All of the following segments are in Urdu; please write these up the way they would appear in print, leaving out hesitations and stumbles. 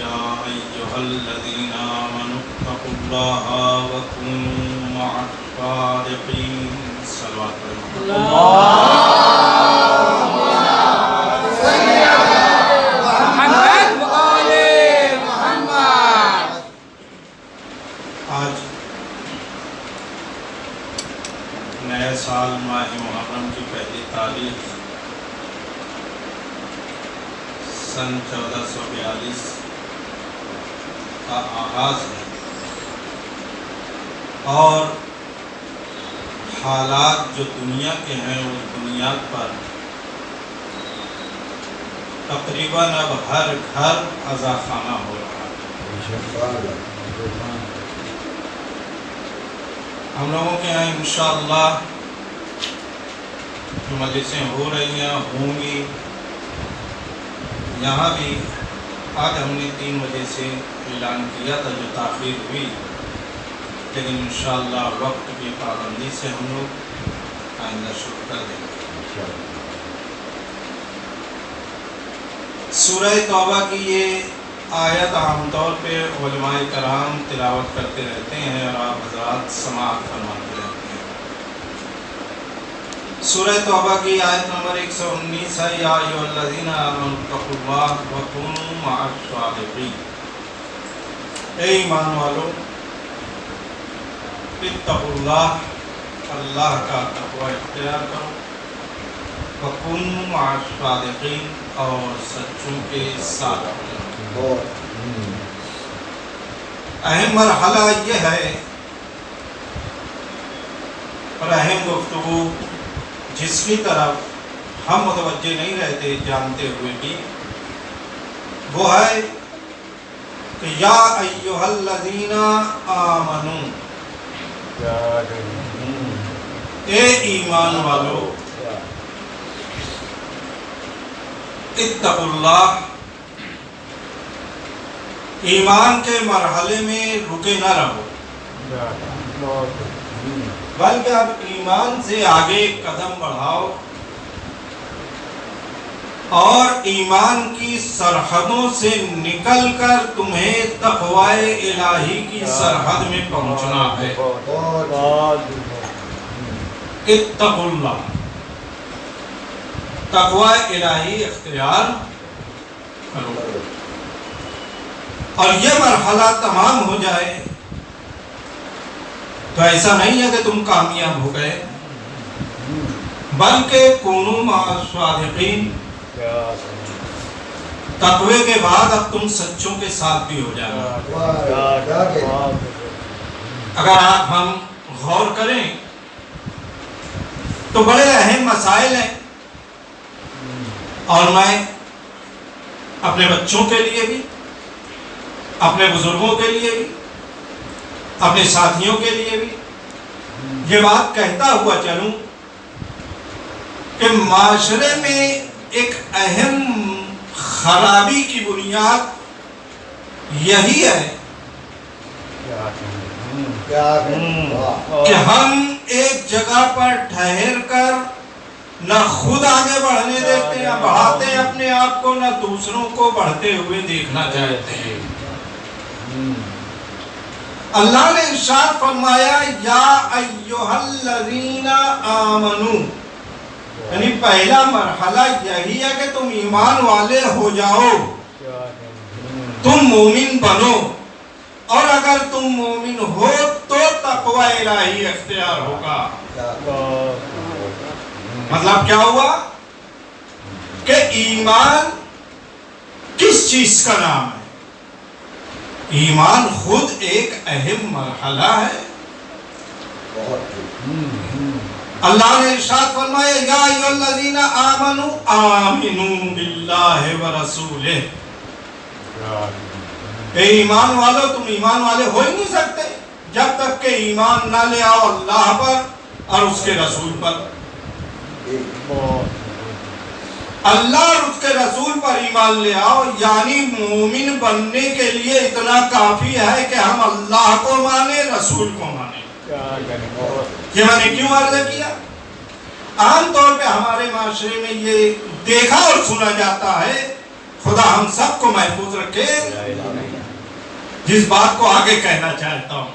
يا أيها الذين آمنوا اتقوا الله وكونوا مع الصادقين صلوات آج نئے سال ماہ محرم کی پہلی تاریخ سن 1442 کا آغاز ہے اور حالات جو دنیا کے ہیں اس بنیاد پر تقریباً اب ہر گھر عزاخانہ ہو رہا ہے۔ ہم لوگوں کے یہاں انشاءاللہ جو مجلسیں ہو رہی ہیں ہوں گی، یہاں بھی آج ہم نے 3 بجے سے اعلان کیا تھا جو تاخیر ہوئی، لیکن انشاءاللہ وقت کی پابندی سے ہم لوگ آئندہ شروع کر دیں گے۔ سورہ توبہ کی یہ آیت عام طور پہ علماء کرام تلاوت کرتے رہتے ہیں اور آپ حضرات سماعت فرماتے رہتے ہیں۔ سورہ توبہ کی آیت نمبر 119 ہے، یا ایھا الذین آمنوا اتقوا اللہ وکونوا مع الصادقین۔ اے ایمان والو، اتقوا اللہ، اللہ کا تقوی اختیار کرو، وکونوا مع الصادقین، اور سچوں کے ساتھ رہو۔ اہم مرحلہ یہ ہے اور اہم گفتگو جس کی طرف ہم متوجہ نہیں رہتے جانتے ہوئے بھی، وہ ہے کہ یا ایھا الذین آمنو، اے ایمان والو، اتقوا اللہ، ایمان کے مرحلے میں رکے نہ رہو، بلکہ اب ایمان سے آگے ایک قدم بڑھاؤ اور ایمان کی سرحدوں سے نکل کر تمہیں تقوی الہی کی سرحد میں پہنچنا ہے۔ اتقوا اللہ، تقوی الہی اختیار کرو، اور یہ مرحلہ تمام ہو جائے تو ایسا نہیں ہے کہ تم کامیاب ہو گئے، بلکہ کونوا مع الصادقین، تقوی کے بعد اب تم سچوں کے ساتھ بھی ہو جائے۔ اگر آپ ہم غور کریں تو بڑے اہم مسائل ہیں، اور میں اپنے بچوں کے لیے بھی، اپنے بزرگوں کے لیے بھی، اپنے ساتھیوں کے لیے بھی یہ بات کہتا ہوا چلوں کہ معاشرے میں ایک اہم خرابی کی بنیاد یہی ہے کہ ہم ایک جگہ پر ٹھہر کر نہ خود آگے بڑھنے دیتے، نہ بڑھاتے اپنے آپ کو، نہ دوسروں کو بڑھتے ہوئے دیکھنا چاہتے ہیں۔ اللہ نے ارشاد فرمایا یا ایھا الذین آمنو، یعنی پہلا مرحلہ یہی ہے کہ تم ایمان والے ہو جاؤ، تم مومن بنو، اور اگر تم مومن ہو تو تقوی الہی اختیار ہوگا۔ مطلب کیا ہوا کہ ایمان کس چیز کا نام ہے؟ ایمان خود ایک اہم مرحلہ ہے۔ اللہ نے ارشاد فرمایا یا ایھا الذین آمنوا آمنوا باللہ ورسولہ، اے ایمان والو، تم ایمان والے ہو ہی نہیں سکتے جب تک کہ ایمان نہ لے آؤ اللہ پر اور اس کے رسول پر۔ اللہ اور اس کے رسول پر ایمان لے آؤ، یعنی مومن بننے کے لیے اتنا کافی ہے کہ ہم اللہ کو مانیں، رسول کو مانیں۔ یہ میں نے کیوں عرض کیا؟ عام طور پہ ہمارے معاشرے میں یہ دیکھا اور سنا جاتا ہے خدا ہم سب کو محفوظ رکھے. جس بات کو آگے کہنا چاہتا ہوں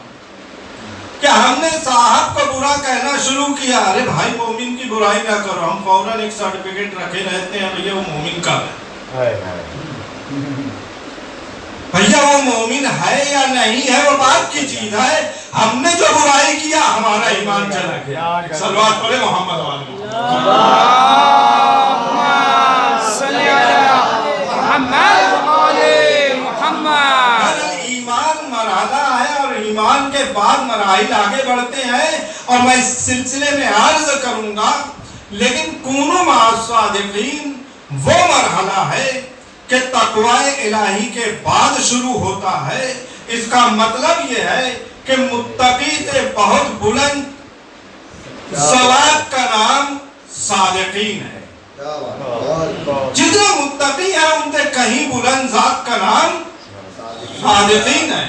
کہ ہم نے صاحب کو برا کہنا شروع کیا. ارے بھائی مومن کی برائی نہ کرو. ہم فوراً ایک سرٹیفکیٹ رکھے رہتے ہیں بھیا وہ مومن کا ہے. بھیا وہ مومن ہے یا نہیں ہے وہ بات کی چیز ہے. ہم نے جو برائی کیا ہمارا ایمان چلا گیا. صلوات پڑھے محمد والے. ایمان مرحلہ ہے اور ایمان کے بعد مراحل آگے بڑھتے ہیں اور میں اس سلسلے میں عرض کروں گا. لیکن کونوا مع الصادقین وہ مرحلہ ہے کہ تقوی الہی کے بعد شروع ہوتا ہے. اس کا مطلب یہ ہے کہ متقی سے بہت بلند ثواب کا نام صادقین ہے. جتنے متقی ہیں ان سے کہیں بلند ذات کا نام صادقین ہے.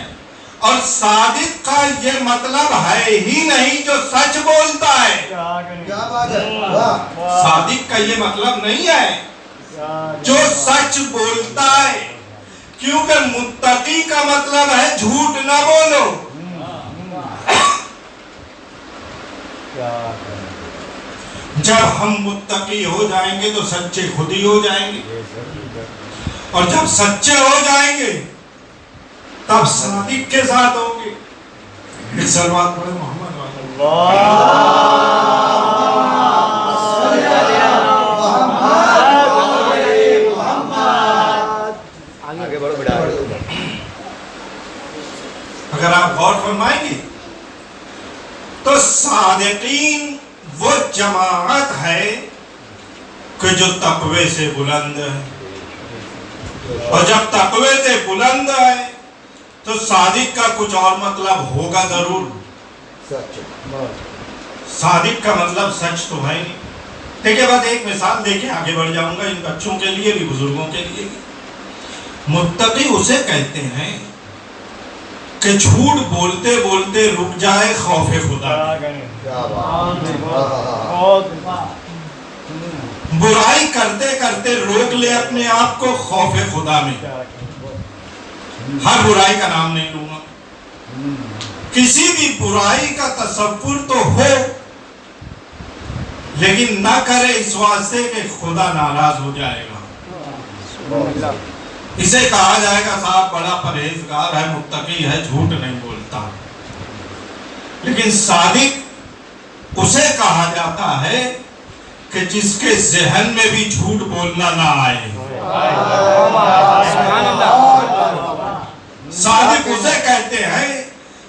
اور صادق کا یہ مطلب ہے ہی نہیں جو سچ بولتا ہے. صادق کا یہ مطلب نہیں ہے جو سچ بولتا ہے. کیونکہ متقی کا مطلب ہے جھوٹ نہ بولو. جب ہم متقی ہو جائیں گے تو سچے خود ہی ہو جائیں گے. اور جب سچے ہو جائیں گے تب صادق کے ساتھ ہوں گے. صلوات پڑھے محمد اگر آپ غور فرمائیں گے تو صادقین وہ جماعت ہے کہ جو تقوی سے بلند ہے. اور جب تقوی سے بلند ہے تو صادق کا کچھ اور مطلب ہوگا ضرور. صادق کا مطلب سچ تو ہے نہیں. دیکھیں بس ایک مثال دے کے آگے بڑھ جاؤں گا. ان بچوں کے لیے بھی بزرگوں کے لیے بھی. متقی اسے کہتے ہیں کہ جھوٹ بولتے بولتے رک جائے خوف خدا. برائی کرتے کرتے روک لے اپنے آپ کو خوف خدا میں. ہر برائی کا نام نہیں لوں گا. کسی بھی برائی کا تصور تو ہو لیکن نہ کرے اس واسطے کہ خدا ناراض ہو جائے گا. اسے کہا جائے گا صاحب بڑا پرہیزگار ہے, متقی ہے, جھوٹ نہیں بولتا. لیکن صادق اسے کہا جاتا ہے کہ جس کے ذہن میں بھی جھوٹ بولنا نہ آئے. صادق اسے کہتے ہیں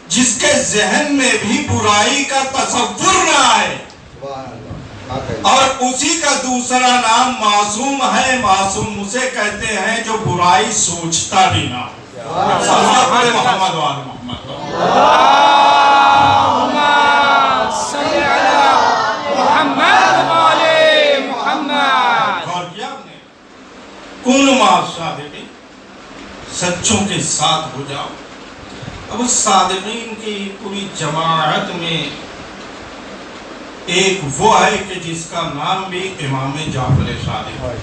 جس کے ذہن میں بھی برائی کا تصور نہ آئے. اور اسی کا دوسرا نام معصوم ہے. معصوم اسے کہتے ہیں جو برائی سوچتا بھی نہ ہو. صلوات پڑھے محمد وآل محمد. غور کیا آپ نے؟ کونوا مع الصادقین, سچوں کے ساتھ ہو جاؤ. اب اس صادقین کی پوری جماعت میں ایک وہ ہے کہ جس کا نام بھی امام جعفر صادق ہے.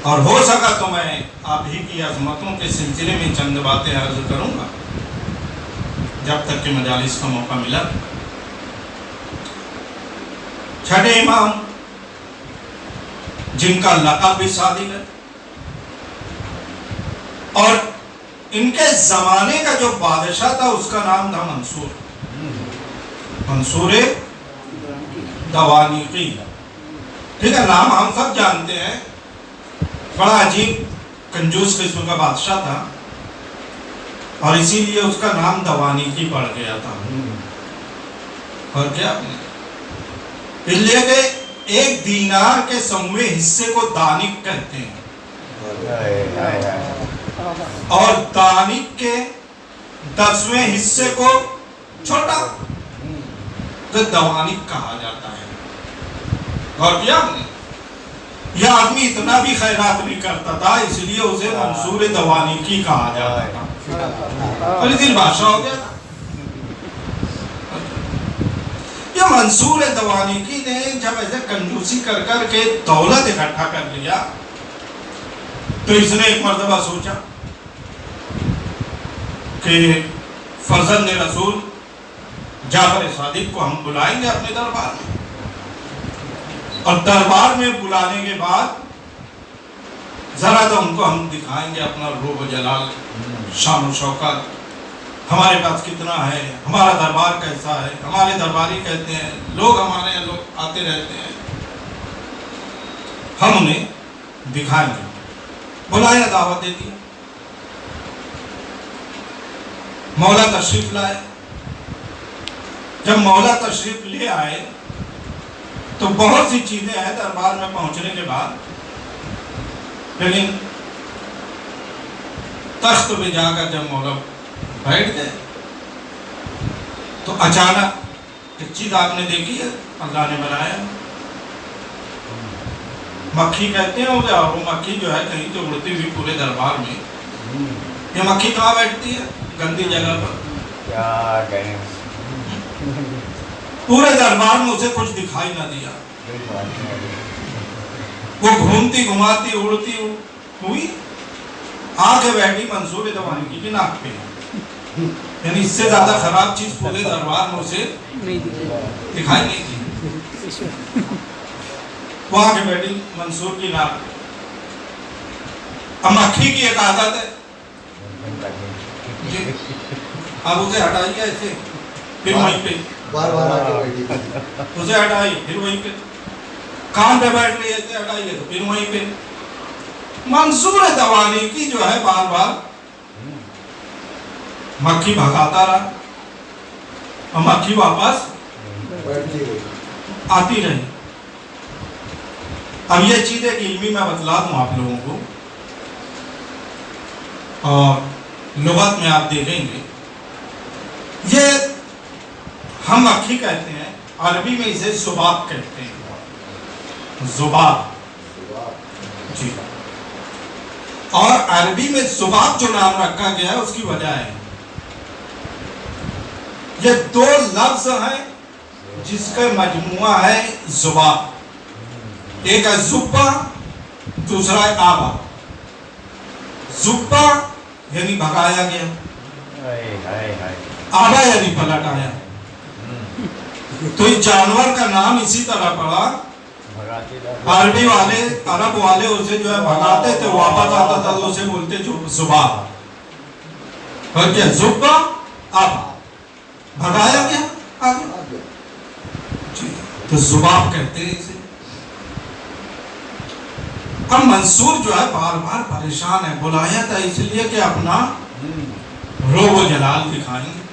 اور ہو سکا تو میں آپ ہی کی عظمتوں کے سلسلے میں چند باتیں عرض کروں گا جب تک کہ مجالس کا موقع ملا. چھٹے امام جن کا لقب بھی صادق ہے اور ان کے زمانے کا جو بادشاہ تھا اس کا نام تھا منصور. منصور دوانیقی. ٹھیک ہے, نام ہم سب جانتے ہیں. بڑا عجیب کنجوس قسم کا بادشاہ تھا اور اسی لیے اس کا نام دوانیقی پڑ گیا تھا. اور کیا اس لیے کہ ایک دینار کے 100ویں حصے کو دانک کہتے ہیں اور دانک کے 10ویں حصے کو چھوٹا تو دوانک کہا جاتا ہے. اور کیا یہ آدمی اتنا بھی خیرات نہیں کرتا تھا اس لیے اسے منصور دوانیقی کہا جاتا تھا. اور اس دن بادشاہ ہو گیا تھا. منصور دوانیکی نے جب ایسے کنجوسی کر کر کے دولت اکٹھا کر لیا تو اس نے ایک مرتبہ سوچا کہ فرزند رسول جعفر صادق کو ہم بلائیں گے اپنے دربار میں، اور دربار میں بلانے کے بعد ذرا تو ان کو ہم دکھائیں گے اپنا روب و جلال، شان و شوکت، ہمارے پاس کتنا ہے، ہمارا دربار کیسا ہے، ہمارے درباری کہتے ہیں، لوگ ہمارے یہاں لوگ آتے رہتے ہیں، ہم انہیں دکھائیں گے۔ بلایا، دعوت دے دیا، مولا تشریف لائے۔ جب مولا تشریف لے آئے تو بہت سی چیزیں ہیں دربار میں پہنچنے کے بعد، لیکن تخت پہ جا کر جب مولا بیٹھ گئے تو اچانک ایک چیز آپ نے دیکھی ہے، اللہ نے بنایا مکھی کہتے ہیں اسے، اور وہ مکھی جو ہے کہیں تو اڑتی ہوئی پورے دربار میں، یہ مکھی کہاں بیٹھتی ہے؟ گندی جگہ پر۔ کیا کہیں، پورے دربار میں اسے کچھ دکھائی نہ دیا، وہ گھومتی گھماتی اڑتی ہوئی آ کے بیٹھی منصور دوانیکی کی ناک پہ، یعنی اس سے زیادہ خراب چیز پورے دربار میں اسے دکھائی نہیں دی۔ وہ آ کے بیٹھی منصور کی ناک پہ۔ اب مکھی کی ایک عادت ہے، اب اسے ہٹائیے ایسے، پھر وہیں پہ بار بار آ کے بیٹھی، اسے ہٹائی پھر وہیں پہ، کان پہ بیٹھ رہی ہے اسے ہٹائیے تو پھر وہیں پہ۔ منصور دوانیکی جو ہے بار بار مکھی بھگاتا رہا اور مکھی واپس بیٹھتی رہی۔ آتی رہی۔ اب یہ چیز ایک علمی میں بتلا دوں آپ لوگوں کو، اور لغت میں آپ دیکھیں گے، یہ ہم مکھی کہتے ہیں، عربی میں اسے ذباب کہتے ہیں، ذباب جی، اور عربی میں ذباب جو نام رکھا گیا ہے اس کی وجہ ہے، یہ دو لفظ ہیں جس کا مجموعہ ہے ذباب، ایک ہے زبا، دوسرا ہے آبا۔ زبا یعنی بھگایا گیا، آبا یعنی پلٹ آیا، تو اس جانور کا نام اسی طرح پڑا۔ عربی والے، عرب والے اسے جو ہے بھگاتے تھے، واپس آتا تھا تو اسے بولتے زباب، اور کیا زبا آبا، بھگایا گیا آگے، تو زباب کہتے ہیں اسے۔ اب منصور جو ہے بار بار پریشان ہے، بلایا تھا اس لیے کہ اپنا روب و جلال دکھائیں گے،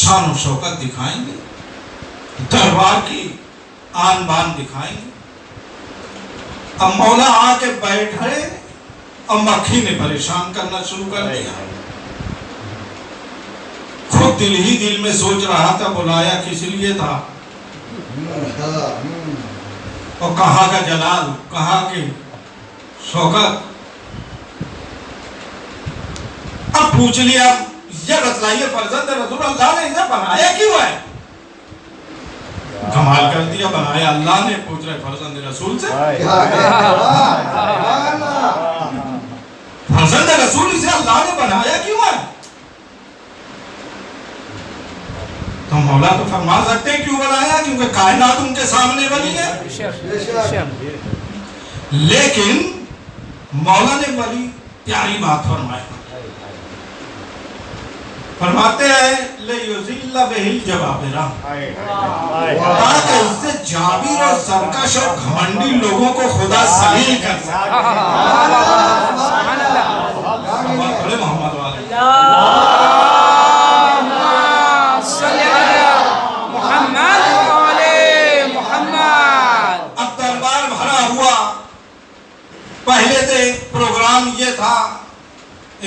شان و شوکت دکھائیں گے، دربار کی آن بان دکھائیں گے۔ اب مولا آ کے بیٹھے اور مکھی نے پریشان کرنا شروع کر دیا، خود دل ہی دل میں سوچ رہا تھا بلایا کس لیے تھا، اور کہاں کا جلال، کہاں کی شوکت۔ اب پوچھ لیا، یہ بتلائیے فرزند رسول اللہ نے اسے بنایا کیوں ہے؟ کمال کر دیا، بنایا اللہ نے، پوچھ رہے فرزند رسول سے، فرزند رسول اسے اللہ نے بنایا کیوں ہے؟ تو مولا تو فرما سکتے ہیں کیوں بنایا، کیونکہ کائنات ان کے سامنے بنی ہے، لیکن مولا نے بڑی پیاری بات فرمائی، فرماتے ہیں لِيُذِلَّ بِهِ الْجَبَابِرَةَ، تاکہ اس سے جابر اور سرکش اور گھمنڈی لوگوں کو خدا ذلیل کر سکے۔ بڑے محمد والے اب دربار بھرا ہوا، پہلے سے پروگرام یہ تھا،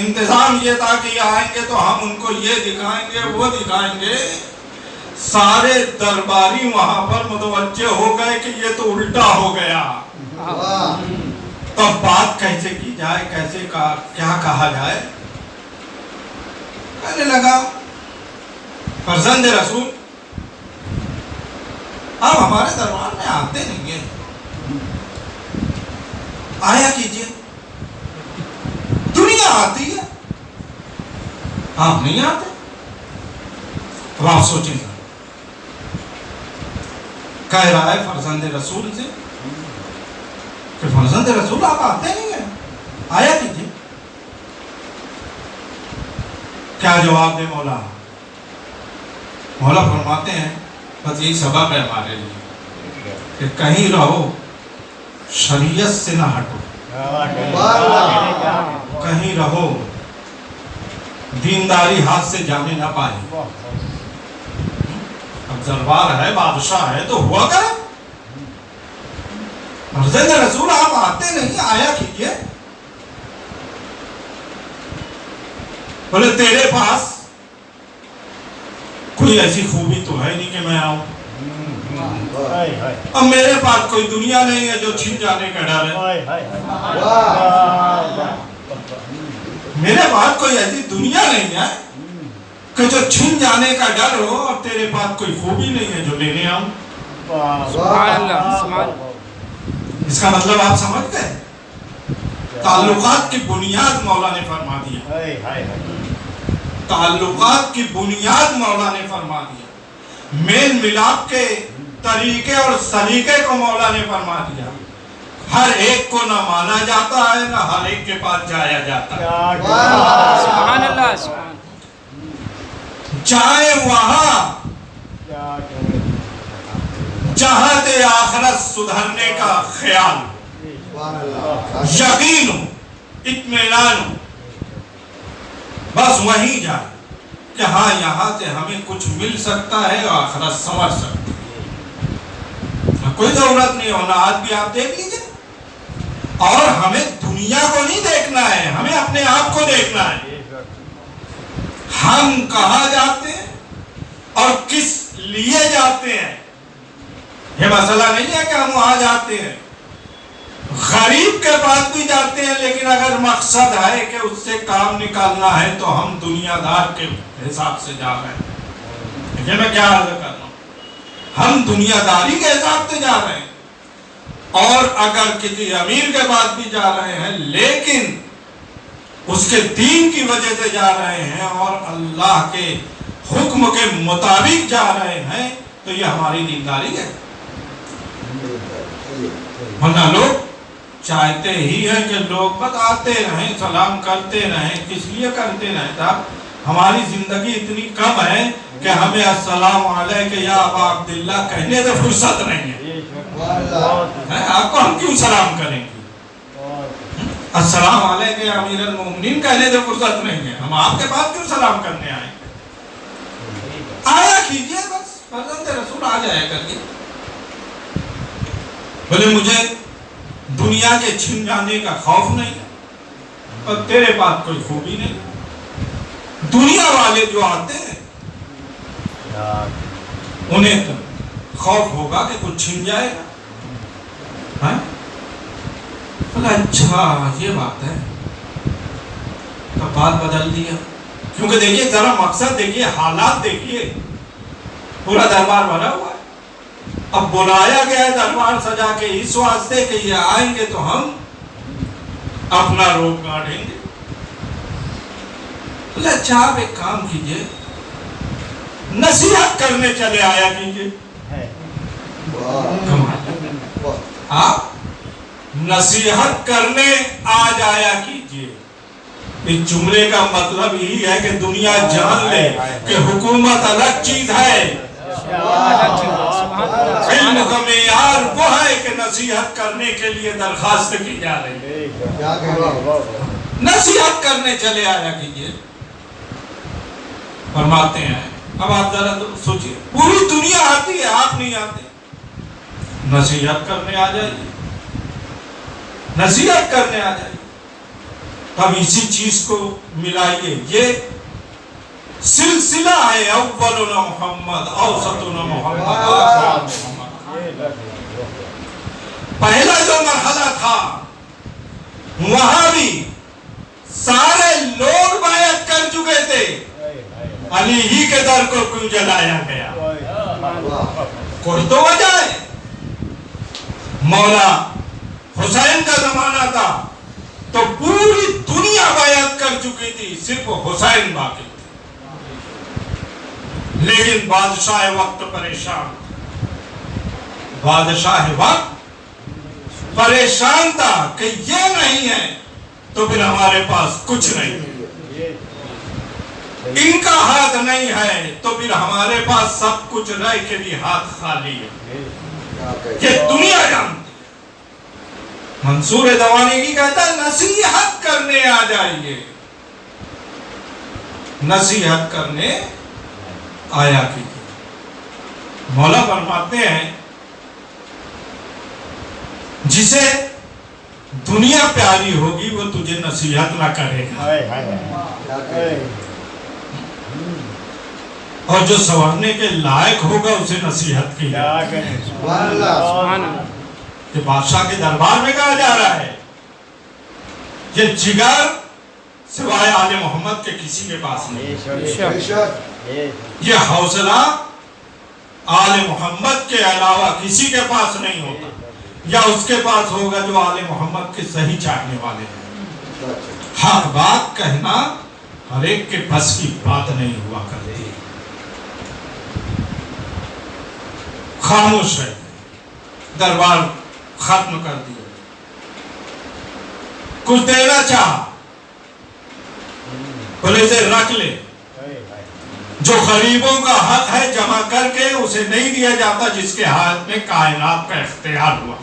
انتظام یہ تھا کہ یہ آئیں گے تو ہم ان کو یہ دکھائیں گے وہ دکھائیں گے، سارے درباری وہاں پر متوجہ ہو گئے کہ یہ تو الٹا ہو گیا، تو بات کیسے کی جائے، کیسے کیا کہا جائے۔ کہنے لگا فرزند رسول آپ ہمارے دربار میں آتے نہیں ہیں، آیا کیجئے، دنیا آتی ہے، آپ نہیں آتے۔ اب آپ سوچیں گے، کہہ رہا ہے فرزند رسول سے کہ فرزند رسول آپ آتے نہیں ہیں، آیا کیجئے۔ کیا جواب دے مولا؟ مولا فرماتے ہیں بس یہی سبب ہے ہمارے لیے کہ کہیں رہو شریعت سے نہ ہٹو، کہیں رہو دینداری ہاتھ سے جانے نہ پائے۔ اب دربار ہے، بادشاہ ہے تو ہوا کرے، فرزند رسول آپ آتے نہیں، آیا کیجئے۔ بولے تیرے پاس کوئی ایسی خوبی تو ہے نہیں کہ میں آؤں، اب میرے پاس کوئی دنیا نہیں ہے جو چھن جانے کا ڈر ہے، میرے پاس کوئی ایسی دنیا نہیں ہے کہ جو چھن جانے کا ڈر ہو، اور تیرے پاس کوئی خوبی نہیں ہے جو لینے آؤں۔ اس کا مطلب آپ سمجھ گئے؟ تعلقات کی بنیاد مولا نے فرما دیا، تعلقات کی بنیاد مولا نے فرما دیا، میل ملاپ کے طریقے اور سلیقے کو مولا نے فرما دیا۔ ہر ایک کو نہ مانا جاتا ہے، نہ ہر ایک کے پاس جایا جاتا ہے۔ سبحان اللہ، چاہے وہاں جہاں تے آخرت سدھرنے کا خیال، یقین ہو، اطمینان ہو، بس وہیں جائے کہ ہاں یہاں سے ہمیں کچھ مل سکتا ہے اور آخرت سمجھ سکتی ہے۔ کوئی ضرورت نہیں ہونا، آج بھی آپ دیکھ لیجئے، اور ہمیں دنیا کو نہیں دیکھنا ہے، ہمیں اپنے آپ کو دیکھنا ہے، ہم کہاں جاتے ہیں اور کس لیے جاتے ہیں۔ یہ مسئلہ نہیں ہے کہ ہم وہاں جاتے ہیں، غریب کے پاس بھی جاتے ہیں، لیکن اگر مقصد ہے کہ اس سے کام نکالنا ہے تو ہم دنیا دار کے حساب سے جا رہے ہیں۔ لیکن میں کیا عرض کر رہا ہوں، ہم دنیا داری کے حساب سے جا رہے ہیں، اور اگر کسی امیر کے پاس بھی جا رہے ہیں لیکن اس کے دین کی وجہ سے جا رہے ہیں اور اللہ کے حکم کے مطابق جا رہے ہیں تو یہ ہماری دینداری ہے۔ ورنہ لوگ چاہتے ہی ہیں کہ لوگ بس آتے رہیں، سلام کرتے رہیں، کس لیے کرتے رہیں؟ صاحب ہماری زندگی اتنی کم ہے کہ ہمیں السلام علیکم یا ابا عبداللہ کہنے سے فرصت نہیں ہے۔ آپ کو ہم کیوں سلام کریں گے؟ السلام علیکم یا امیر المومنین کہنے سے فرصت نہیں ہے، ہم آپ کے پاس کیوں سلام کرنے آئیں؟ آیا کیجئے، بس فرزند رسول آ جایا کریے۔ بولے مجھے دنیا کے چھن جانے کا خوف نہیں ہے، اور تیرے پاس کوئی خوبی نہیں۔ دنیا والے جو آتے ہیں انہیں تو خوف ہوگا کہ کچھ چھن جائے گا۔ اچھا یہ بات ہے، تو بات بدل دیا، کیونکہ دیکھیے ذرا مقصد دیکھیے، حالات دیکھیے، پورا دربار بھرا ہوا ہے، اب بلایا گیا ہے دربار سجا کے اس واسطے کہ یہ آئیں گے تو ہم اپنا روپ گاڑیں گے۔ اچھا آپ ایک کام کیجئے، نصیحت کرنے چلے آیا کیجئے۔ آپ نصیحت کرنے آ جایا کیجئے۔ اس جملے کا مطلب یہی ہے کہ دنیا جان لے کہ حکومت الگ چیز ہے، علم کا معیار وہ ہے کہ نصیحت کرنے کے لیے درخواست کی جا رہی ہے۔ نصیحت کرنے چلے آیا کیجئے، فرماتے ہیں۔ اب آپ ذرا سوچئے، پوری دنیا آتی ہے، آپ نہیں آتے، نصیحت کرنے آ جائیے، نصیحت کرنے آ جائیے۔ اب اسی چیز کو ملائیے، یہ سلسلہ ہے، اولنا محمد، اوسطنا محمد، آخرنا محمد۔ پہلا جو مرحلہ تھا وہاں بھی سارے لوگ بیعت کر چکے تھے، علی ہی کے در کو کیوں جلایا گیا؟ کوئی تو وجہ ہے۔ مولا حسین کا زمانہ تھا تو پوری دنیا بیعت کر چکی تھی، صرف حسین باقی تھے، لیکن بادشاہ وقت پریشان، بادشاہ وقت پریشان تھا کہ یہ نہیں ہے تو پھر ہمارے پاس کچھ نہیں، ان کا ہاتھ نہیں ہے تو پھر ہمارے پاس سب کچھ رہ کے بھی ہاتھ خالی ہے، یہ دنیا جانتی۔ منصور دوانی کی کہتا ہے نصیحت کرنے آ جائیے، نصیحت کرنے آیا کیجیے۔ مولا فرماتے ہیں جسے دنیا پیاری ہوگی وہ تجھے نصیحت نہ کرے گا، اور جو سنورنے کے لائق ہوگا اسے نصیحت کی جائے۔ کہ بادشاہ کے دربار میں کہا جا رہا ہے یہ جگر سوائے آل محمد کے کسی کے پاس نہیں، یہ حوصلہ آل محمد کے علاوہ کسی کے پاس نہیں ہوتا، یا اس کے پاس ہوگا جو آل محمد کے صحیح چاہنے والے ہیں۔ حق بات کہنا ہر ایک کے بس کی بات نہیں ہوا کرتی، خاموش ہے، دربار ختم کر دیا، کچھ دینا چاہا بولے اسے رکھ لے، جو غریبوں کا حق ہے جمع کر کے اسے نہیں دیا جاتا جس کے ہاتھ میں کائنات کا اختیار ہوا،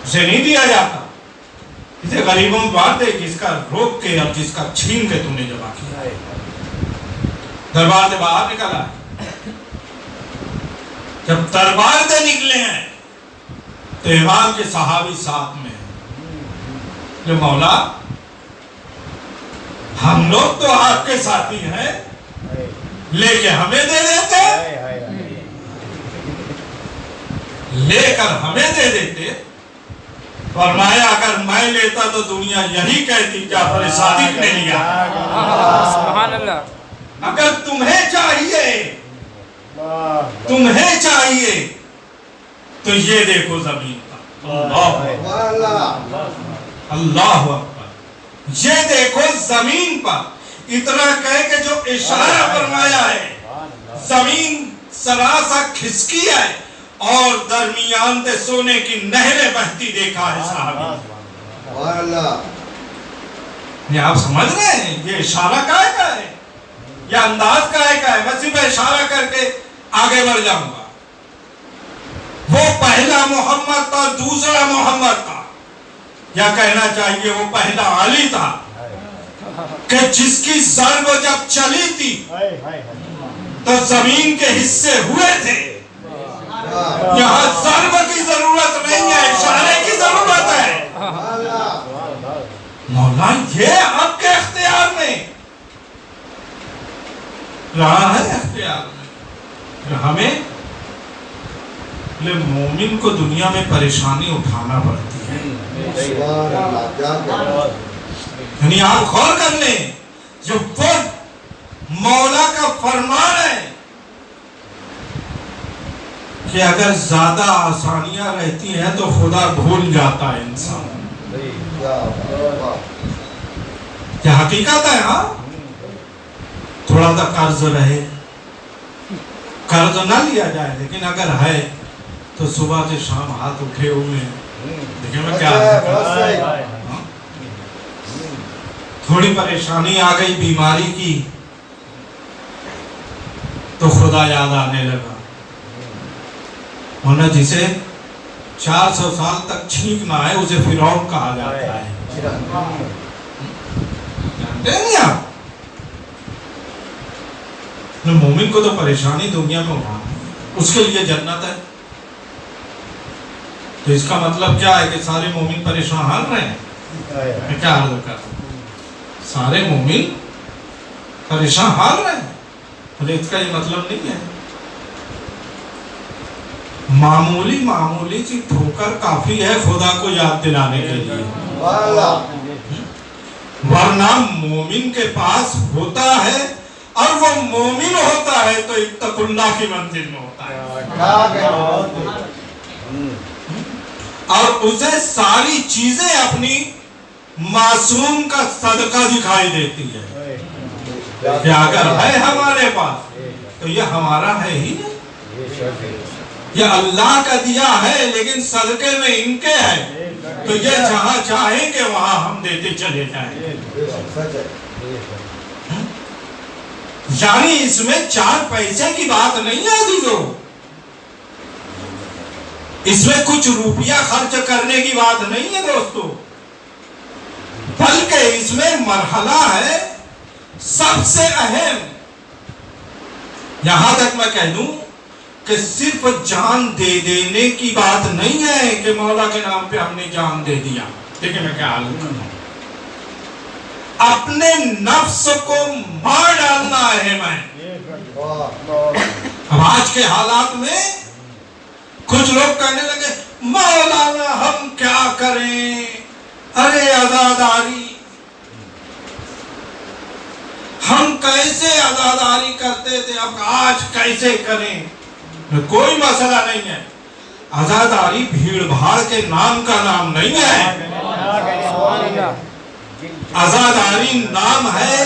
اسے نہیں دیا جاتا، اسے غریبوں میں بانٹ دے جس کا روک کے اور جس کا چھین کے تم نے جمع کیا۔ دربار سے باہر نکلا ہے، جب دربار سے نکلے ہیں تو امام کے صحابی ساتھ میں ہیں، جو مولا ہم لوگ تو آپ کے ساتھی ہیں لے کے ہمیں دے دیتے، لے کر ہمیں دے دیتے، فرمایا اگر میں لیتا تو دنیا یہی کہتی جعفر صادق نے لیا، سبحان اللہ۔ اگر تمہیں چاہیے تو یہ دیکھو زمین پر، اللہ اکبر، یہ دیکھو زمین پر، اتنا کہے کہ جو اشارہ فرمایا ہے زمین سراسا کھسکی ہے اور درمیان سے سونے کی نہریں بہتی دیکھا ہے صاحب۔ یہ آپ سمجھ رہے ہیں یہ اشارہ کا ہے، یہ انداز کا ہے، میں صرف اشارہ کر کے آگے بڑھ جاؤں گا۔ وہ پہلا محمد تھا، دوسرا محمد تھا، یا کہنا چاہیے وہ پہلا علی تھا کہ جس کی ضرب جب چلی تھی تو زمین کے حصے ہوئے تھے۔ یہاں ضرب کی ضرورت نہیں ہے، اشارے کی ضرورت ہے۔ مولا یہ آپ کے اختیار میں رہا ہے، اختیار میں ہمیں مومن کو دنیا میں پریشانی اٹھانا پڑتی ہے۔ یعنی آپ غور کر لیں، جو وہ مولا کا فرمان ہے کہ اگر زیادہ آسانیاں رہتی ہیں تو خدا بھول جاتا ہے انسان، یہ حقیقت ہے۔ ہاں تھوڑا سا قرض رہے، قرض نہ لیا جائے، لیکن اگر ہے تو صبح سے شام ہاتھ اٹھے ہوئے ہیں، دیکھیں میں کیا تھوڑی پریشانی آ گئی بیماری کی تو خدا یاد آنے لگا، ورنہ جسے 400 سال تک چھینک نہ آئے اسے فرعون کہا جاتا ہے، جانتے ہیں نہیں آپ؟ مومن کو تو پریشانی دنیا میں اٹھانی، اس کے لیے جنت ہے، تو اس کا مطلب کیا ہے کہ سارے مومن پریشان حال رہے ہیں؟ میں کیا عرض کر رہا ہوں، سارے مومن پریشان حال رہے ہیں، بلکہ اس کا یہ مطلب نہیں ہے۔ معمولی سی ٹھوکر کافی ہے خدا کو یاد دلانے کے لیے، ورنہ مومن کے پاس ہوتا ہے اور وہ مومن ہوتا ہے تو اتقوا اللہ کی منزل میں ہوتا ہے، اور اسے ساری چیزیں اپنی معصوم کا صدقہ دکھائی دیتی ہے کہ اگر ہے ہمارے پاس تو یہ ہمارا ہے ہی نہیں، یہ اللہ کا دیا ہے لیکن صدقے میں ان کے ہے، تو یہ جہاں چاہیں کہ وہاں ہم دیتے چلے جائیں۔ یعنی اس میں 4 پیسے کی بات نہیں ہے عزیزو، اس میں کچھ روپیہ خرچ کرنے کی بات نہیں ہے دوستو، بلکہ اس میں مرحلہ ہے سب سے اہم۔ یہاں تک میں کہہ دوں کہ صرف جان دے دینے کی بات نہیں ہے کہ مولا کے نام پہ ہم نے جان دے دیا، لیکن میں کیا حال کروں، اپنے نفس کو مار ڈالنا اہم ہے۔ اب آج کے حالات میں کچھ لوگ کہنے لگے مولانا ہم کیا کریں، ارے عزاداری، ہم کیسے عزاداری کرتے تھے اب آج کیسے کریں؟ کوئی مسئلہ نہیں ہے، عزاداری بھیڑ بھاڑ کے نام کا نام نہیں ہے، عزاداری نام ہے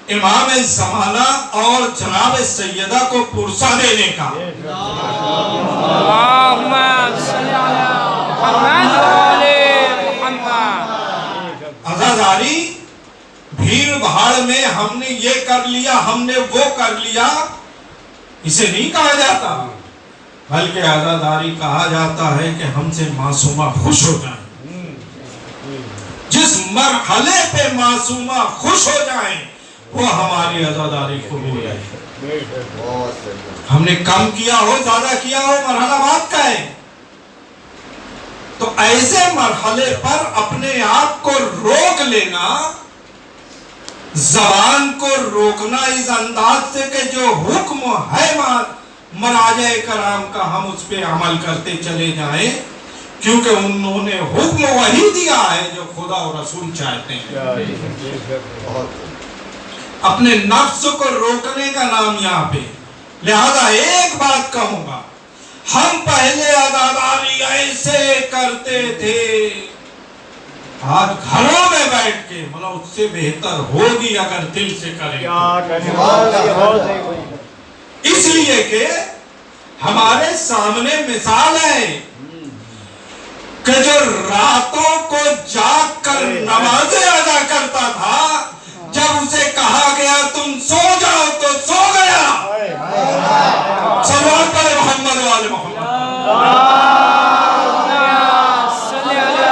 امام زمانہ اور جناب سیدہ کو پرسہ دینے کا۔ اللہم صلی علی محمد و آل محمد۔ عزاداری بھیڑ بھاڑ میں ہم نے یہ کر لیا، ہم نے وہ کر لیا، اسے نہیں کہا جاتا، بلکہ عزاداری کہا جاتا ہے کہ ہم سے معصومہ خوش ہو جائیں۔ جس مرحلے پہ معصومہ خوش ہو جائیں وہ ہماری عزاداری قبول ہے۔ ہم نے کم کیا ہو زیادہ کیا ہو مرحلہ بات کا ہے، تو ایسے مرحلے پر اپنے آپ کو روک لینا، زبان کو روکنا اس انداز سے کہ جو حکم ہے مراجع کرام کا ہم اس پہ عمل کرتے چلے جائیں، کیونکہ انہوں نے حکم وہی دیا ہے جو خدا اور رسول چاہتے ہیں۔ اپنے نفس کو روکنے کا نام یہاں پہ، لہذا ایک بات کہوں گا، ہم پہلے عزاداری ایسے کرتے تھے، آج گھروں میں بیٹھ کے مطلب اس سے بہتر ہوگی اگر دل سے کریں، اس لیے کہ ہمارے سامنے مثال ہے کہ جو راتوں کو جاگ کر نمازیں ادا کرتا تھا، جب اسے کہا گیا تم سو جاؤ تو سو گیا۔ صلوات پڑھے محمد و آل محمد۔ صلی علی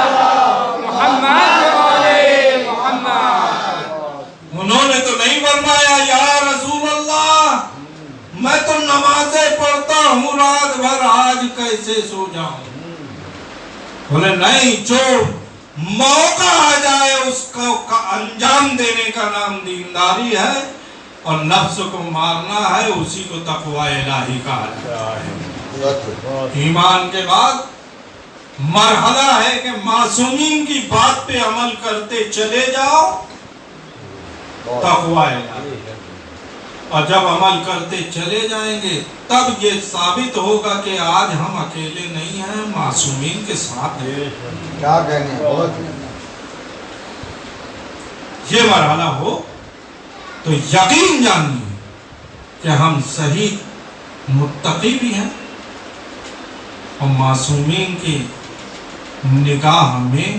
محمد و آل محمد۔ انہوں نے تو نہیں فرمایا یا رسول اللہ میں تو نمازیں پڑھتا ہوں رات بھر، آج کیسے سو جاؤں؟ بولے نہیں، جو موقع آ جائے اس کو انجام دینے کا نام دینداری ہے، اور نفس کو مارنا ہے، اسی کو تقوی الہی کہا جاتا ہے۔ ایمان کے بعد مرحلہ ہے کہ معصومین کی بات پہ عمل کرتے چلے جاؤ، تقوی الہی، اور جب عمل کرتے چلے جائیں گے تب یہ ثابت ہوگا کہ آج ہم اکیلے نہیں ہیں، معصومین کے ساتھ ہیں۔ کیا کہنے ہیں، بہت یہ مرحلہ ہو تو یقین جانیے کہ ہم صحیح متقی بھی ہیں، اور معصومین کی نگاہ میں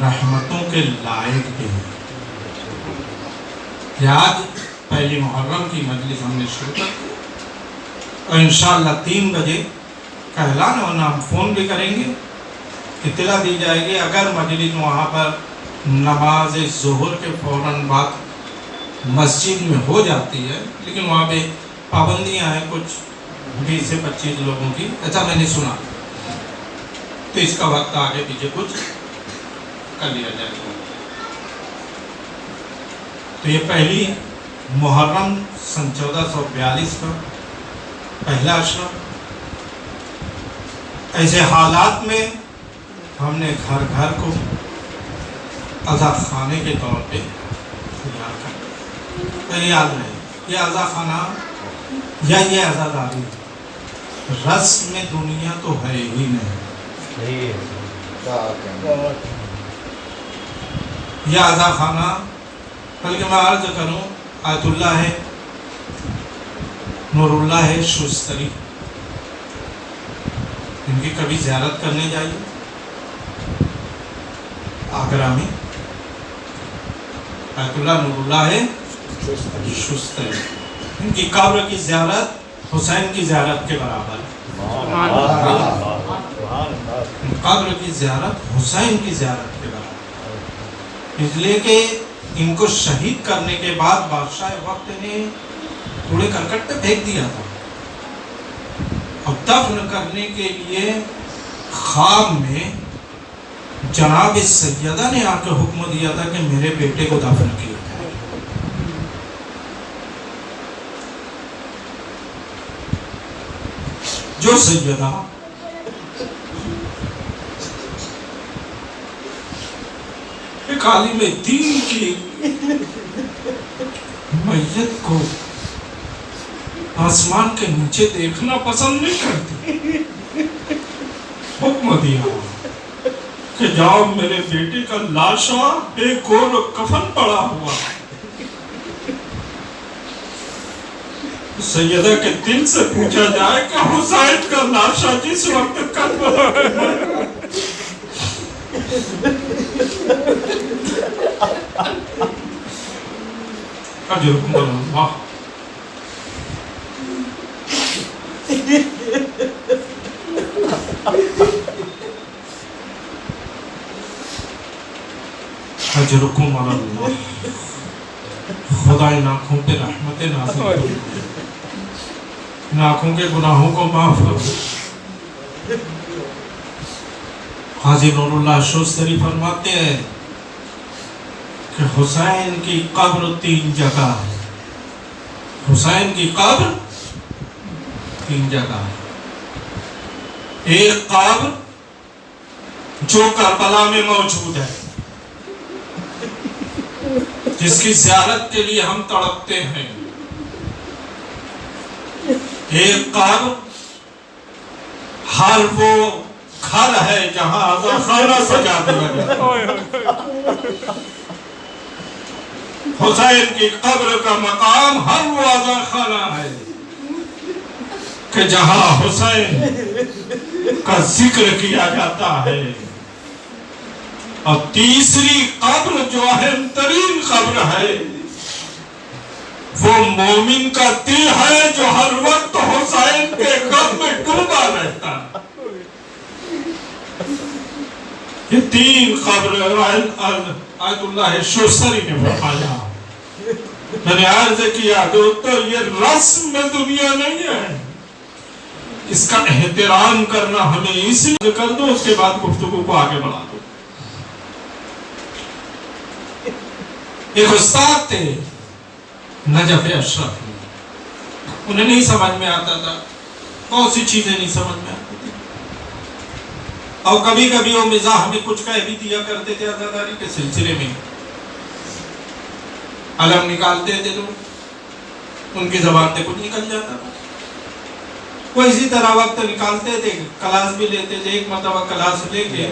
رحمتوں کے لائق بھی ہیں۔ کہ آج پہلی محرم کی مجلس ہم نے شروع کر دی، اور انشاءاللہ 3 بجے کا اعلان، ورنہ ہم فون بھی کریں گے، اطلاع دی جائے گی۔ اگر مجلس وہاں پر نماز ظہر کے فوراً بعد مسجد میں ہو جاتی ہے، لیکن وہاں پہ پابندیاں ہیں کچھ 20 سے 25 لوگوں کی، ایسا میں نے سنا، تو اس کا وقت آگے پیچھے کچھ کر لیا جائے گا۔ تو یہ پہلی محرم سن 1442 کا پہلا اشرف، ایسے حالات میں ہم نے گھر گھر کو عزا خانے کے طور پہ تیار کر تو یاد رہے یہ عزا خانہ یا یہ عزاداری رسم دنیا تو ہے ہی نہیں. یہ عزا خانہ بلکہ میں عرض کروں آیت اللہ ہے نور اللہ ہے شوستری ان کی کبھی زیارت کرنے جائیے آگرہ میں. آیت اللہ نور اللہ ہے شوستری ان کی قبر کی زیارت حسین کی زیارت کے برابر ہے. قبر کی زیارت حسین کی زیارت کے برابر اس لیے کہ ان کو شہید کرنے کے بعد بادشاہ وقت نے تھوڑے کرکٹ پہ پھینک دیا تھا. اب دفن کرنے کے لیے خواب میں جناب سیدہ نے آ کے حکم دیا تھا کہ میرے بیٹے کو دفن کیا جائے. جو سیدہ ایک عالم دین کی میت کو آسمان کے نیچے دیکھنا پسند نہیں کرتی حکم دیا کہ جاؤ میرے بیٹے کا لاشا ایک اور کفن پڑا ہوا. سیدہ کے دل سے پوچھا جائے کہ حسین کا لاشا جس وقت کربلا ہے اجرکم اللہ اجرکم اللہ خدا ان آنکھوں پہ رحمت نازل کرو ان آنکھوں کے گناہوں کو معاف کرو. حاجی نور اللہ شوستری فرماتے ہیں کہ حسین کی قبر 3 جگہ ہے. حسین کی قبر 3 جگہ ہے. ایک قبر جو کربلا میں موجود ہے جس کی زیارت کے لیے ہم تڑپتے ہیں. ایک قبر ہر وہ گھر ہے جہاں عزا خانہ سجا دیا گیا. حسین کی قبر کا مقام ہر وہ عزا خانہ ہے کہ جہاں حسین کا ذکر کیا جاتا ہے. اور تیسری قبر جو اہم ترین قبر ہے وہ مومن کا دل ہے جو ہر وقت حسین کے غم میں ڈوبا رہتا ہے. یہ 3 قبر آیت اللہ شوستری نے فرمایا. میں نے عرض کیا دوستو یہ رسم دنیا نہیں ہے. اس کا احترام کرنا ہمیں اس لیے کر دو اس کے بعد گفتگو کو آگے بڑھا دو. ایک استاد تھے نجف اشرف انہیں نہیں سمجھ میں آتا تھا بہت سی چیزیں نہیں سمجھ میں آتی تھی اور کبھی کبھی وہ مزاح میں کچھ کہہ بھی دیا کرتے تھے عزاداری کے سلسلے میں. علم نکالتے تھے تو ان کی زبان سے کچھ نکل جاتا تھا. وہ اسی طرح وقت نکالتے تھے کلاس بھی لیتے تھے. ایک مرتبہ کلاس لے کے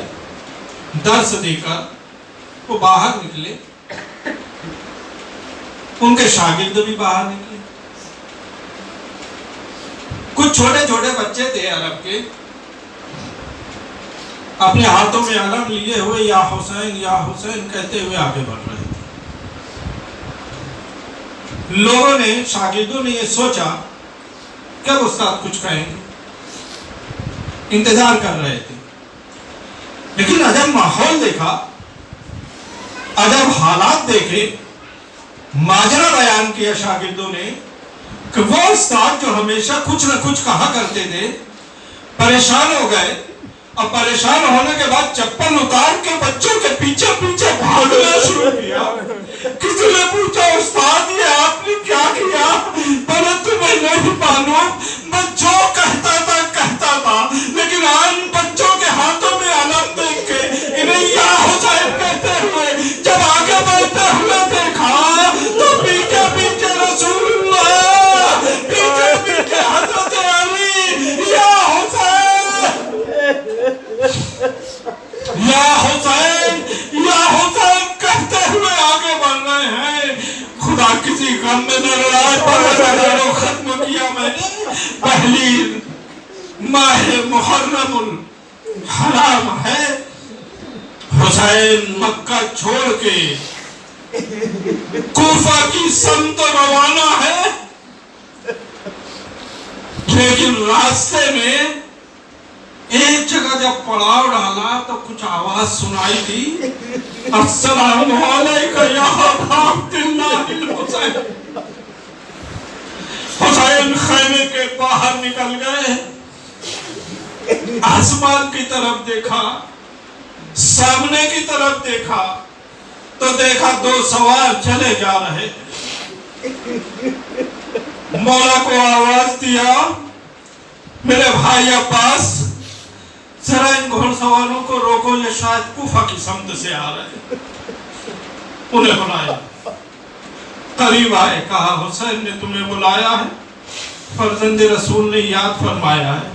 درس دے کر وہ باہر نکلے. ان کے شاگرد بھی باہر نکلے. کچھ چھوٹے چھوٹے بچے تھے عرب کے اپنے ہاتھوں میں علم لیے ہوئے یا حسین کہتے ہوئے آگے بڑھ رہے تھے. لوگوں نے شاگردوں نے یہ سوچا کہ استاد کچھ کہیں گے انتظار کر رہے تھے. لیکن عجب ماحول دیکھا عجب حالات دیکھے. ماجرا بیان کیا شاگردوں نے کہ وہ استاد جو ہمیشہ کچھ نہ کچھ کہا کرتے تھے پریشان ہو گئے اور پریشان ہونے کے بعد چپل اتار کے بچوں کے پیچھے پیچھے بھاگنا شروع کیا. کسی نے پوچھا استاد یہ آپ نے کیا کیا؟ بولے تمہیں نہیں معلوم میں جو کہتا تھا لیکن آج بچوں کے ہاتھوں میں علم دیکھ کے انہیں یا حسین کہتے ہوئے جب آگے بڑھتے ہوئے دیکھا تو پیچھے میں نے پہلی ماہ محرم الحرام ہے، حسین مکہ چھوڑ کے کوفہ کی سمت روانہ ہے، لیکن راستے میں ایک جگہ جب پڑاؤ ڈالا تو کچھ آواز سنائی تھی، السلام علیکم یا عبد اللہ الحسین۔ حسین خیمے کے باہر نکل گئے، آسمان کی طرف دیکھا، سامنے کی طرف دیکھا تو دیکھا دو سوار چلے جا رہے۔ مولا کو آواز دیا، میرے بھائی عباس ذرا ان گھوڑ سواروں کو روکو، یہ شاید کوفہ کی سمت سے آ رہے۔ انہیں بلایا، قریب آئے، کہا حسین نے تمہیں بلایا ہے، فرزند رسول نے یاد فرمایا ہے۔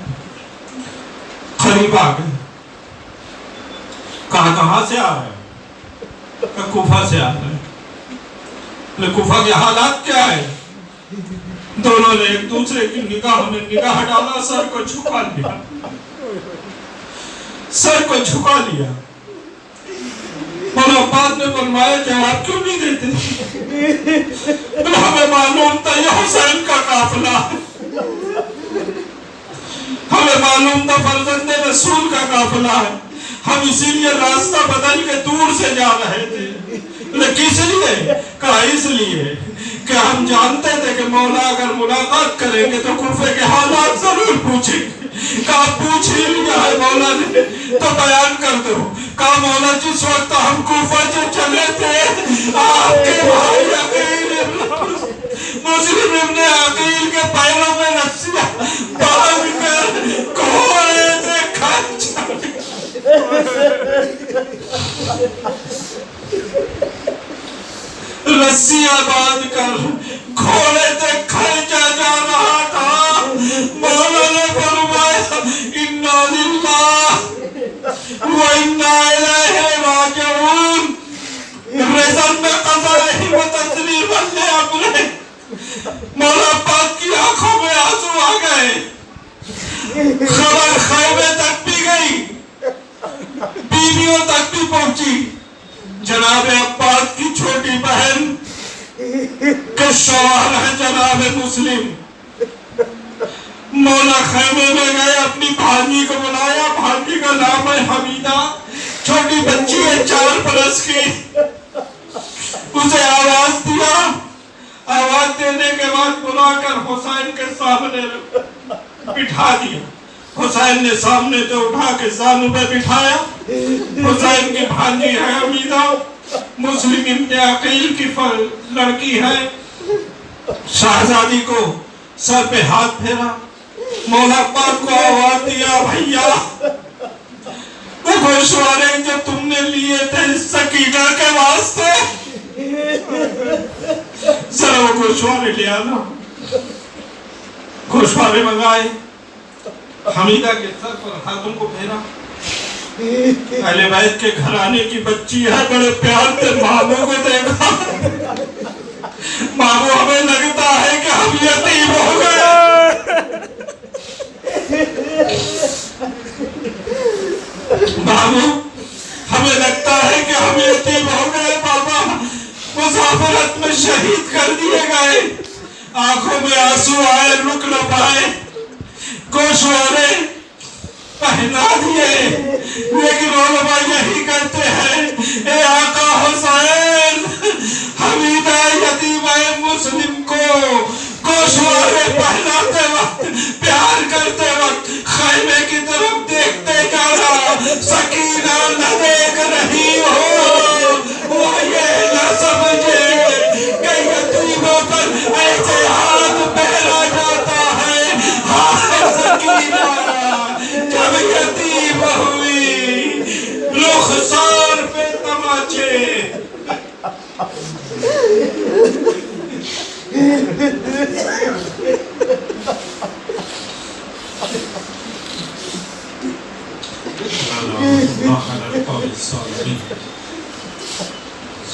قریب آ گئے، کہاں سے آ رہے ہیں؟ کہ کوفہ سے آ رہے ہیں۔ کوفہ کے حالات کیا ہے؟ دونوں نے ایک دوسرے کی نگاہ میں نگاہ ڈالا، سر کو جھکا لیا، سر کو جھکا لیا۔ مولا عباس نے فرمایا جواب کیوں نہیں دیتے؟ ہمیں معلوم تھا یہ حسین کا قافلہ ہے، ہمیں معلوم تھا فرزند رسول کا قافلہ ہے، ہم اسی لیے راستہ بدل کے دور سے جا رہے تھے۔ کس لیے؟ کہا اس لیے کہ ہم جانتے تھے کہ مولا اگر ملاقات کریں گے تو کوفے کے حالات ضرور پوچھیں گے۔ کہا پوچھ ہی لیا ہے مولا نے تو بیان کر دو۔ کہا مولا جس وقت ہم کوفہ سے چلے تھے آپ کے بھائی عقیل مسلم ابن عقیل کے پیروں میں رسیاں باندھ کر گھوڑے سے کھینچ رسیاں باندھ کر گھوڑے سے کھینچا جا رہا تھا۔ مولا نے فرمایا انا للہ و انا الیہ راجعون۔ رزم میں قضائے و تسلیم نے اپنے مولا پاک کی آنکھوں میں آنسو آ گئے۔ خبر خیمے تک بھی گئی، بیویوں تک بھی پہنچی۔ جناب عباس کی چھوٹی بہن کے شوہر ہے جناب مسلم۔ مولا خیمے میں گئے، اپنی بھانجی کو بلایا، بھانجی کا نام ہے حمیدہ، چھوٹی بچی ہے 4 برس کی۔ اسے آواز دیا، آواز دینے کے بعد بلا کر حسین کے سامنے بٹھا دیا۔ حسین نے سامنے سے اٹھا کے زانو پہ بٹھایا۔ حسین کی بھانجی ہے حمیدہ، مسلم ابن عقیل کی لڑکی ہے۔ شہزادی کو سر پہ ہاتھ پھیرا، مولا پاک کو آواز دیا، بھیا وہ گوشوارے جو تم نے لیے تھے سکینہ کے واسطے، ذرا وہ گوشوارے لے آنا۔ گوشوارے منگائے، حمیدہ کے سر پر ہاتھوں کو پھیرا۔ اہل بیت کے گھرانے کی بچی ہے، بڑے پیار سے ماموں کو دیکھا۔ ماموں ہمیں لگتا ہے کہ ہم یتیم ہو گئے، ماموں ہمیں لگتا ہے کہ ہم یتیم ہو گئے، بابا مسافرت میں شہید کر دیے گئے۔ آنکھوں میں آنسو آئے، رک نہ پائے، گوشوارے پہنا دیے، لیکن علماء یہی کہتے ہیں اے آقا حسین، حمیدہ یتیمہ مسلم کو گوشوارے پہناتے وقت، پیار کرتے وقت خیمے کی طرف دیکھتے جانا، سکینہ نہ دیکھ رہی ہو، وہ یہ نہ سمجھے کہ یتیموں پر ایسے ہاتھ پہنا جاتا ہے۔ ہاں سکینہ جب یتیم ہوئی، رخسار پہ تماچے۔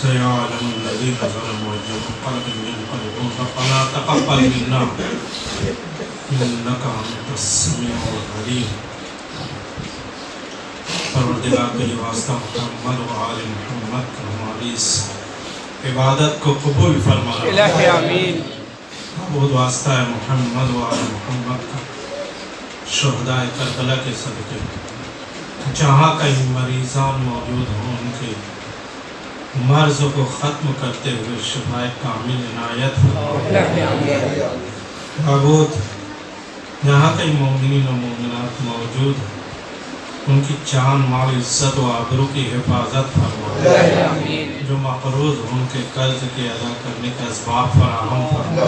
سيعلم الذين ظلموا أيهم منقلب ينقلبون ربنا تقبل منا إنك أنت السميع العليم پروردگار کے لیے واسطہ محمد و آل محمد کا ہماری اس عبادت کو قبول فرما الہی آمین معبود واسطہ ہے محمد و آل محمد کا شہدائے کربلا کے صدقے جہاں کہیں مریضان موجود ہوں ان کے مرض کو ختم کرتے ہوئے شفائے کامل عنایت فرما الہی آمین معبود جہاں کہیں مومنین و مومنات موجود ہیں ان کی جان مال عزت و آبرو کی حفاظت فرما الہی آمین جو مقروض ہیں ان کے قرض کے ادا کرنے کا اسباب فراہم فرما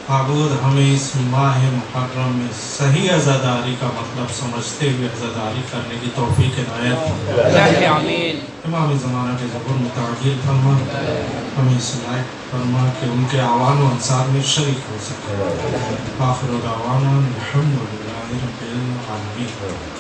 معبود ہمیں اس ماہ محرم میں صحیح عزاداری کا مطلب سمجھتے ہوئے عزاداری کرنے کی توفیق عنایت فرما الہی آمین امام زمانہ کے ظہور متعجل فرما ہمیں اس لائق فرما کہ ان کے اعوان و انصار میں شریک ہو سکے آخر دعوانا الحمدللہ رب العالمین